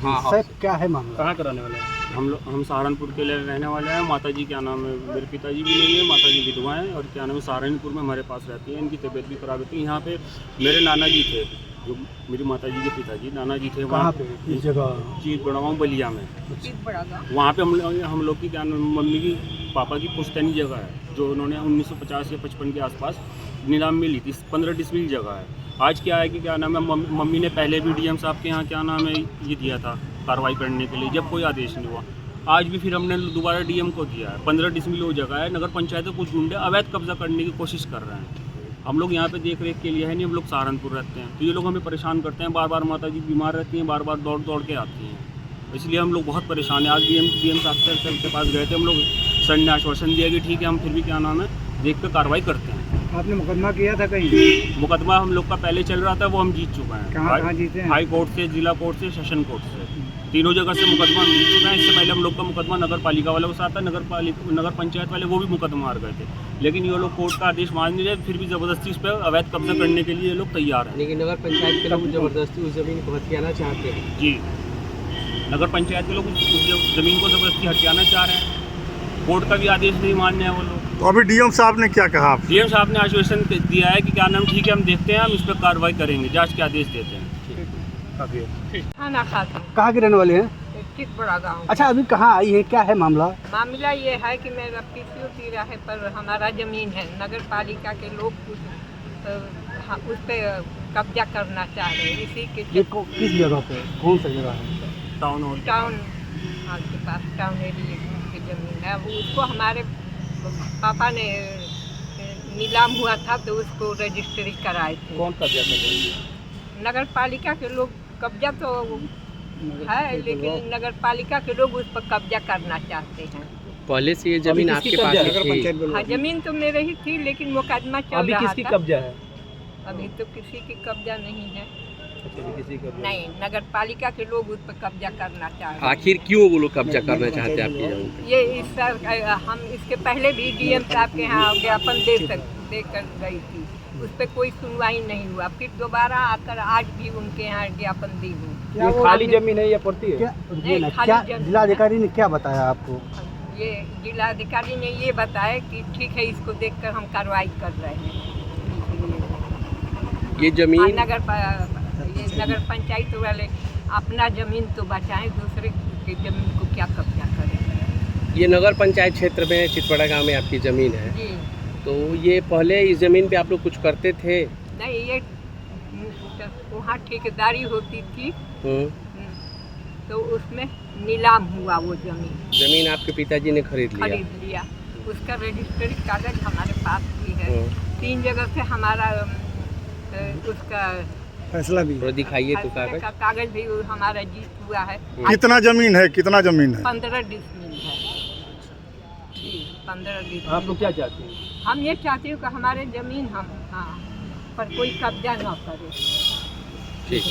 हाँ सर क्या है मामला? कहाँ के रहने वाले हैं? हम सहारनपुर के लिए रहने वाले हैं। माता जी क्या नाम है, मेरे पिताजी भी नहीं है, माता जी विधवा हैं और क्या नाम है सहारनपुर में हमारे पास रहती हैं। इनकी तबीयत भी खराब होती है। यहाँ पे मेरे नाना जी थे, जो मेरी माता जी के पिताजी नाना जी थे। कहाँ पे इस जगह? चीज बड़ा गाँव बलिया में। वहाँ पे हम लोग की क्या नाम मम्मी की पापा की पुश्तैनी जगह है, जो उन्होंने 1950 या 55 के आसपास नीलाम में ली थी। 15 डिसमिल जगह है। आज क्या है कि क्या नाम है मम्मी ने पहले भी डीएम साहब के यहाँ क्या नाम है ये दिया था कार्रवाई करने के लिए, जब कोई आदेश नहीं हुआ। आज भी फिर हमने दोबारा डीएम को दिया है। 15 डिसमिल वो जगह है। नगर पंचायत के कुछ गुंडे अवैध कब्जा करने की कोशिश कर रहे हैं। हम लोग यहाँ पे देख रेख के लिए है नहीं, हम लोग सहारनपुर रहते हैं, तो ये लोग हमें परेशान करते हैं। बार बार माता जी बीमार रहती हैं, बार बार दौड़ दौड़ के आती हैं, इसलिए हम लोग बहुत परेशान हैं। आज डीएम साहब सर के पास गए थे हम लोग। सर ने आश्वासन दिया कि ठीक है, हम फिर भी क्या नाम है देख कर कार्रवाई करते हैं। आपने मुकदमा किया था कहीं? मुकदमा हम लोग का पहले चल रहा था, वो हम जीत चुके हैं। कहाँ जीते हैं? हाई कोर्ट से, जिला कोर्ट से, सेशन कोर्ट से, तीनों जगह से मुकदमा हम जीत चुके हैं। इससे पहले हम लोग का मुकदमा नगर पालिका वालों के साथ था। नगर पंचायत वाले वो भी मुकदमा हार गए थे, लेकिन ये लोग कोर्ट का आदेश मान नहीं रहे, फिर भी ज़बरदस्ती इस पर अवैध कब्जा करने के लिए ये लोग तैयार हैं। लेकिन नगर पंचायत के लोग जबरदस्ती उस जमीन को हथियाना चाहते हैं। जी, नगर पंचायत के लोग उस ज़मीन को ज़बरदस्ती हथियाना चाह रहे हैं। कोर्ट का भी आदेश नहीं मान रहे हैं वो लोग। तो अभी डीएम साहब ने क्या कहा? डीएम साहब ने आश्वासन दिया है कि क्या नाम ठीक है, हम देखते हैं, हम इस पर कार्रवाई करेंगे, जांच के आदेश देते हैं। खाना खाते हैं। कहाँ के रहने वाले हैं? किस बड़ा गाँव। अच्छा, अभी कहाँ आई है, क्या है मामला? मामला ये है कि मेरा पीसीओ है पर हमारा जमीन है, नगर पालिका के लोग उस पर कब्जा करना चाह रहे हैं। इसी के किस जगह पे, कौन सा जगह है? टाउन हॉल के पास टाउन एरिया की जमीन है। वो उसको हमारे पापा ने नीलाम हुआ था तो उसको रजिस्ट्री कराए थे। कौन कब्जा कर रहे हैं? नगर पालिका के लोग कब्जा तो है, लेकिन नगर पालिका के लोग उस पर कब्जा करना चाहते हैं। पहले से ये जमीन आपके पास थी? हाँ, जमीन तो मेरे ही थी, लेकिन मुकदमा चल अभी रहा किसकी था। कब्जा है? अभी तो किसी की कब्जा नहीं है। किसी का नहीं, नगर पालिका के लोग उस पर कब्जा करना चाह रहे हैं। आखिर क्यों वो लोग कब्जा करना चाहते हैं आपकी जमीन पे? ये इस सर हम इसके पहले भी डीएम साहब के यहाँ ज्ञापन दे कर गई थी, उस पर कोई सुनवाई नहीं हुआ। फिर दोबारा आकर आज भी उनके यहाँ ज्ञापन दी हूँ। ये खाली जमीन है या पड़ती है? क्या जिलाधिकारी ने क्या बताया आपको? ये जिलाधिकारी ने ये बताया कि ठीक है, इसको देखकर हम कार्रवाई कर रहे हैं। ये जमीन नगर पंचायत वाले अपना जमीन तो बचाएं, दूसरे की जमीन को क्या कब्जा करें। ये नगर पंचायत क्षेत्र में चितपड़ा गांव में आपकी ज़मीन है, जी। तो ये पहले इस ज़मीन पे आप लोग कुछ करते थे? नहीं, ये वहाँ ठेकेदारी होती थी, तो उसमें नीलाम हुआ वो जमीन आपके पिताजी ने खरीद लिया। उसका रजिस्ट्री कागज हमारे पास भी है। 3 जगह से हमारा उसका फैसला भी थोड़ा दिखाइए तो कागज भी हमारा जीत हुआ है। कितना जमीन है? 15 डिसमिल है। 15 डिसमिल। आप लोग क्या चाहते हैं? हम ये चाहते हैं कि हमारे जमीन हम पर कोई कब्जा न करे। ठीक।